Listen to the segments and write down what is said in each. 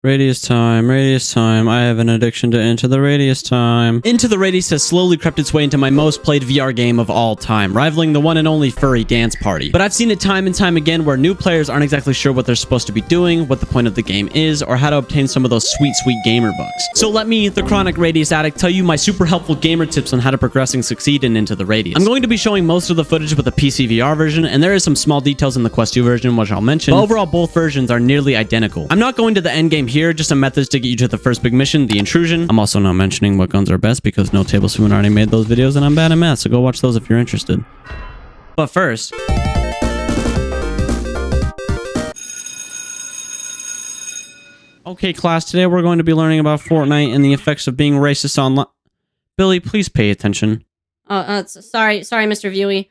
Radius time, radius time. I have an addiction to Into the Radius time. Into the Radius has slowly crept its way into my most played VR game of all time, rivaling the one and only furry dance party. But I've seen it time and time again where new players aren't exactly sure what they're supposed to be doing, what the point of the game is, or how to obtain some of those sweet, sweet gamer bucks. So let me, the chronic Radius addict, tell you my super helpful gamer tips on how to progress and succeed in Into the Radius. I'm going to be showing most of the footage with the PCVR version, and there is some small details in the Quest 2 version, which I'll mention. But overall, both versions are nearly identical. I'm not going to the end game here, just some methods to get you to the first big mission, the intrusion. I'm also not mentioning what guns are best because No Tablespoon already made those videos and I'm bad at math, so go watch those if you're interested. But first, okay class, today we're going to be learning about Fortnite and the effects of being racist online. Billy, please pay attention. Sorry, Mr. Viewie.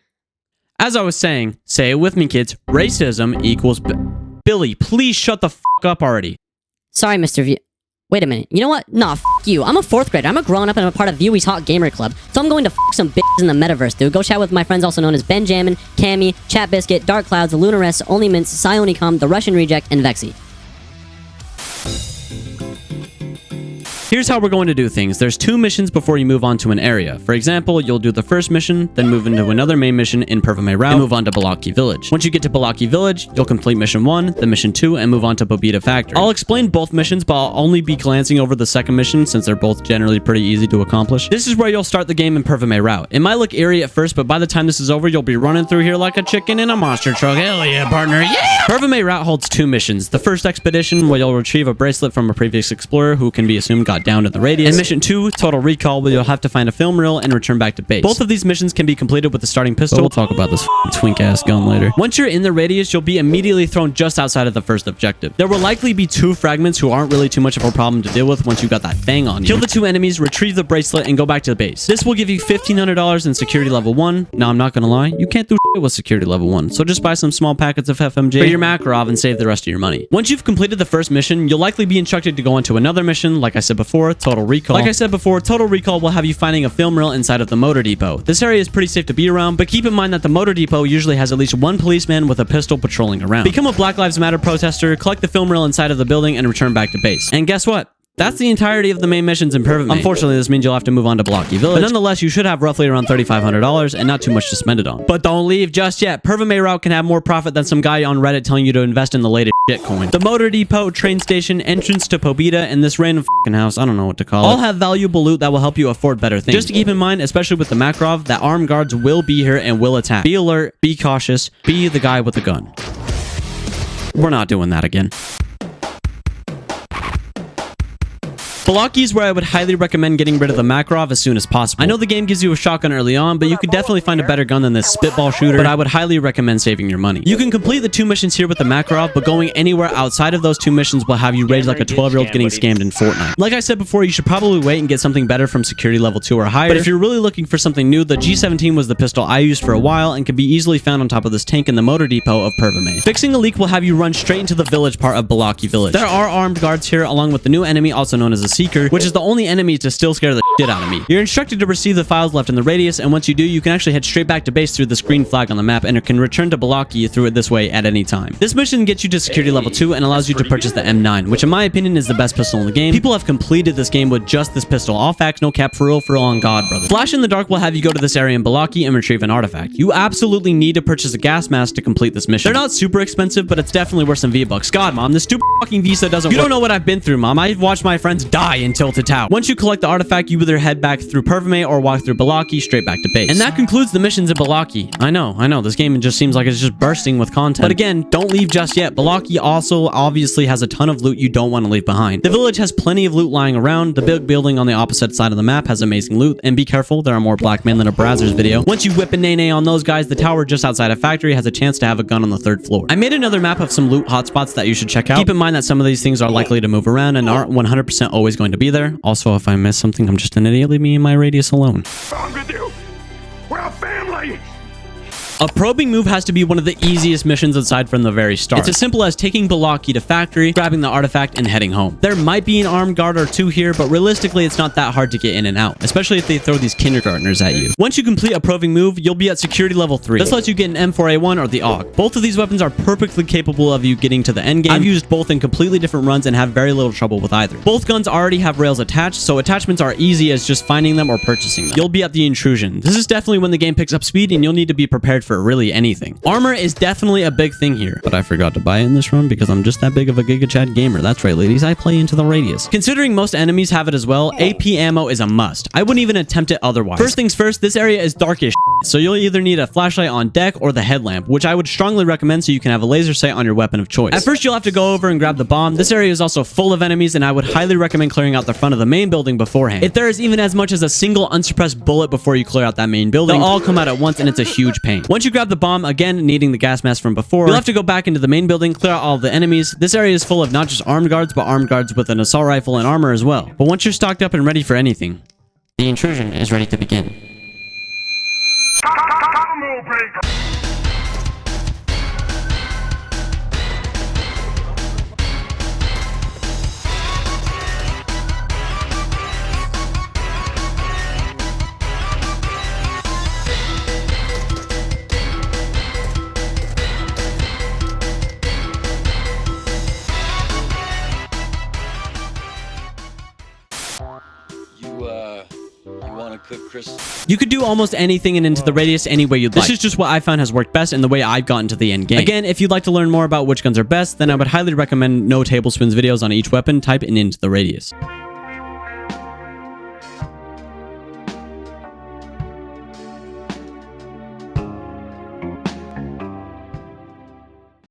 As I was saying, say it with me kids, racism equals Billy, please shut the f*** up already. Sorry, Mr. View. Wait a minute. You know what? Nah, f*** you. I'm a 4th grader. I'm a grown-up and I'm a part of Viewie's Hot Gamer Club. So I'm going to f*** some bitches in the metaverse, dude. Go chat with my friends also known as Benjamin, Cammy, Chat Biscuit, Dark Clouds, Lunaress, Only Mints, Psionicom, The Russian Reject, and Vexy. Here's how we're going to do things. There's 2 missions before you move on to an area. For example, you'll do the first mission, then move into another main mission in Pervame Route, and move on to Balaki Village. Once you get to Balaki Village, you'll complete mission 1, then mission 2, and move on to Bobita Factory. I'll explain both missions, but I'll only be glancing over the second mission since they're both generally pretty easy to accomplish. This is where you'll start the game in Pervame Route. It might look eerie at first, but by the time this is over, you'll be running through here like a chicken in a monster truck. Hell yeah, partner, yeah! Pervame Route holds 2 missions. The first expedition, where you'll retrieve a bracelet from a previous explorer who can be assumed got down to the radius. Mission 2, Total Recall, where you'll have to find a film reel and return back to base. Both of these missions can be completed with the starting pistol. But we'll talk about this twink-ass gun later. Once you're in the radius, you'll be immediately thrown just outside of the first objective. There will likely be 2 fragments who aren't really too much of a problem to deal with once you got that thing on you. Kill the 2 enemies, retrieve the bracelet, and go back to the base. This will give you $1,500 in security level 1. Now, I'm not gonna lie, you can't do shit with security level 1, so just buy some small packets of FMJ for your Makarov and save the rest of your money. Once you've completed the first mission, you'll likely be instructed to go into another mission, like I said before, Total Recall. Total Recall will have you finding a film reel inside of the motor depot. This area is pretty safe to be around, but keep in mind that the motor depot usually has at least 1 policeman with a pistol patrolling around. Become a Black Lives Matter protester, collect the film reel inside of the building, and return back to base. And guess what? That's the entirety of the main missions in Pervame. Unfortunately, this means you'll have to move on to Balaki Village, but nonetheless, you should have roughly around $3,500 and not too much to spend it on. But don't leave just yet. Pervame Route can have more profit than some guy on Reddit telling you to invest in the latest shitcoin. The motor depot, train station, entrance to Pobita, and this random f***ing house, I don't know what to call it, all have valuable loot that will help you afford better things. Just to keep in mind, especially with the Makarov, that armed guards will be here and will attack. Be alert, be cautious, be the guy with the gun. We're not doing that again. Balaki is where I would highly recommend getting rid of the Makarov as soon as possible. I know the game gives you a shotgun early on, but you could definitely find a better gun than this spitball shooter, but I would highly recommend saving your money. You can complete the 2 missions here with the Makarov, but going anywhere outside of those 2 missions will have you rage like a 12-year-old getting scammed in Fortnite. Like I said before, you should probably wait and get something better from security level 2 or higher, but if you're really looking for something new, the G17 was the pistol I used for a while and can be easily found on top of this tank in the motor depot of Pervame. Fixing a leak will have you run straight into the village part of Balaki Village. There are armed guards here, along with the new enemy also known as a Seeker, which is the only enemy to still scare the shit out of me. You're instructed to receive the files left in the radius, and once you do, you can actually head straight back to base through this green flag on the map, and it can return to Balaki through it this way at any time. This mission gets you to security level 2 and allows you to purchase the M9, which in my opinion is the best pistol in the game. People have completed this game with just this pistol. All facts, no cap, for real on God, brother. Flash in the Dark will have you go to this area in Balaki and retrieve an artifact. You absolutely need to purchase a gas mask to complete this mission. They're not super expensive, but it's definitely worth some V-Bucks. God, Mom, this stupid fucking visa doesn't work. You don't know what I've been through, Mom. I've watched my friends die in Tilted Tower. Once you collect the artifact, you either head back through Pervame or walk through Balaki straight back to base. And that concludes the missions in Balaki. I know, this game just seems like it's just bursting with content. But again, don't leave just yet. Balaki also obviously has a ton of loot you don't want to leave behind. The village has plenty of loot lying around. The big building on the opposite side of the map has amazing loot. And be careful, there are more black men than a Brazzers video. Once you whip a nay-nay on those guys, the tower just outside of factory has a chance to have a gun on the 3rd floor. I made another map of some loot hotspots that you should check out. Keep in mind that some of these things are likely to move around and aren't 100% always going to be there. Also, if I miss something, I'm just an idiot. Leave me in my radius alone. What's wrong with you? We're a family! A probing move has to be one of the easiest missions aside from the very start. It's as simple as taking Balaki to factory, grabbing the artifact, and heading home. There might be an armed guard or two here, but realistically, it's not that hard to get in and out, especially if they throw these kindergartners at you. Once you complete a probing move, you'll be at security level 3. This lets you get an M4A1 or the AUG. Both of these weapons are perfectly capable of you getting to the end game. I've used both in completely different runs and have very little trouble with either. Both guns already have rails attached, so attachments are easy as just finding them or purchasing them. You'll be at the intrusion. This is definitely when the game picks up speed and you'll need to be prepared for really anything. Armor is definitely a big thing here, but I forgot to buy it in this run because I'm just that big of a Giga Chad gamer. That's right, ladies, I play into the radius. Considering most enemies have it as well, AP ammo is a must. I wouldn't even attempt it otherwise. First things first, this area is dark as so you'll either need a flashlight on deck or the headlamp, which I would strongly recommend so you can have a laser sight on your weapon of choice. At first, you'll have to go over and grab the bomb. This area is also full of enemies, and I would highly recommend clearing out the front of the main building beforehand. If there is even as much as a single unsuppressed bullet before you clear out that main building, they'll all come out at once, and it's a huge pain. Once you grab the bomb, again, needing the gas mask from before, you'll have to go back into the main building, clear out all the enemies. This area is full of not just armed guards, but armed guards with an assault rifle and armor as well. But once you're stocked up and ready for anything, the intrusion is ready to begin. You could do almost anything in Into the Radius any way you'd like. This is just what I found has worked best and the way I've gotten to the end game. Again, if you'd like to learn more about which guns are best, then I would highly recommend No Tablespoons videos on each weapon type in Into the Radius.